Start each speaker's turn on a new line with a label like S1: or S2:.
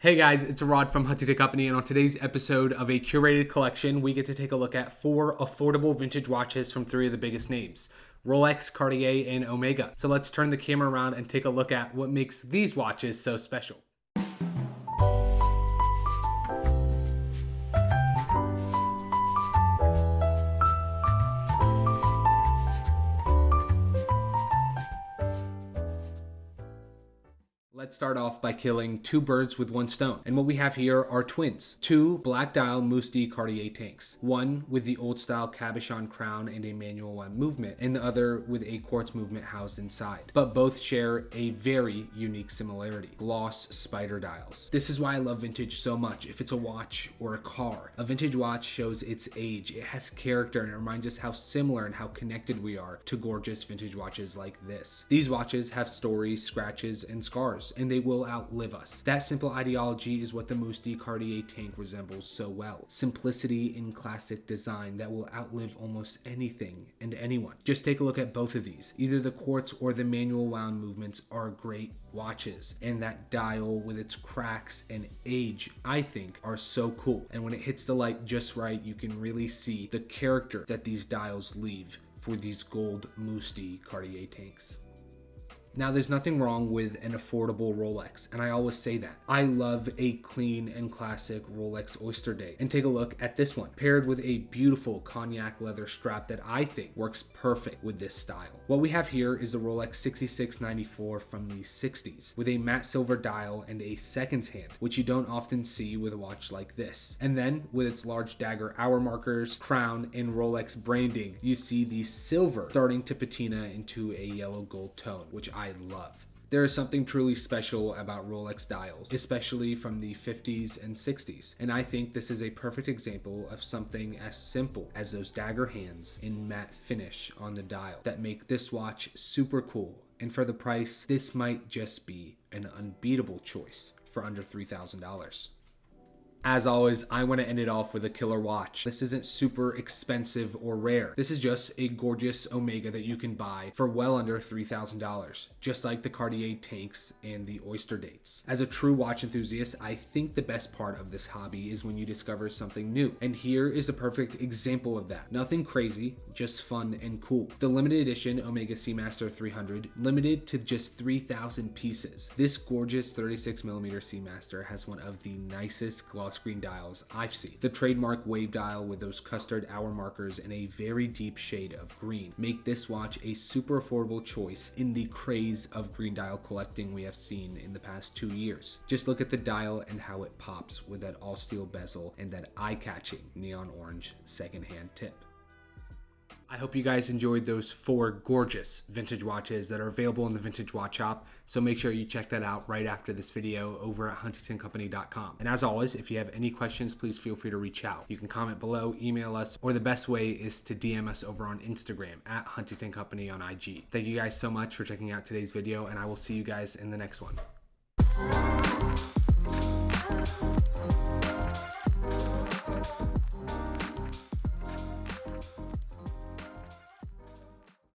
S1: Hey guys, it's Rod from Huntington Company, and on today's episode of a curated collection, we get to take a look at 4 affordable vintage watches from 3 of the biggest names: Rolex, Cartier, and Omega. So let's turn the camera around and take a look at what makes these watches so special. Let's start off by killing 2 birds with 1 stone. And what we have here are twins. 2 black dial Mousse Cartier tanks. One with the old style cabochon crown and a manual one movement, and the other with a quartz movement housed inside. But both share a very unique similarity: gloss spider dials. This is why I love vintage so much. If it's a watch or a car, a vintage watch shows its age. It has character, and it reminds us how similar and how connected we are to gorgeous vintage watches like this. These watches have stories, scratches, and scars, and they will outlive us. That simple ideology is what the Mousse Cartier tank resembles so well. Simplicity in classic design that will outlive almost anything and anyone. Just take a look at both of these. Either the quartz or the manual wound movements are great watches, and that dial with its cracks and age, I think, are so cool. And when it hits the light just right, you can really see the character that these dials leave for these gold Mousse Cartier tanks. Now, there's nothing wrong with an affordable Rolex, and I always say that. I love a clean and classic Rolex Oyster Date. And take a look at this one, paired with a beautiful cognac leather strap that I think works perfect with this style. What we have here is the Rolex 6694 from the 60s, with a matte silver dial and a seconds hand, which you don't often see with a watch like this. And then, with its large dagger hour markers, crown, and Rolex branding, you see the silver starting to patina into a yellow gold tone, which I love. There is something truly special about Rolex dials, especially from the 50s and 60s, and I think this is a perfect example of something as simple as those dagger hands in matte finish on the dial that make this watch super cool. And for the price, this might just be an unbeatable choice for under $3,000. As always, I want to end it off with a killer watch. This isn't super expensive or rare. This is just a gorgeous Omega that you can buy for well under $3,000, just like the Cartier tanks and the Oyster Dates. As a true watch enthusiast, I think the best part of this hobby is when you discover something new. And here is a perfect example of that. Nothing crazy, just fun and cool. The limited edition Omega Seamaster 300, limited to just 3,000 pieces. This gorgeous 36mm Seamaster has one of the nicest gloss screen dials I've seen. The trademark wave dial with those custard hour markers in a very deep shade of green make this watch a super affordable choice in the craze of green dial collecting we have seen in the past 2 years. Just look at the dial and how it pops with that all steel bezel and that eye-catching neon orange secondhand tip. I hope you guys enjoyed those 4 gorgeous vintage watches that are available in the Vintage Watch Shop, so make sure you check that out right after this video over at huntingtoncompany.com. And as always, if you have any questions, please feel free to reach out. You can comment below, email us, or the best way is to DM us over on Instagram at Huntington Company on IG. Thank you guys so much for checking out today's video, and I will see you guys in the next one.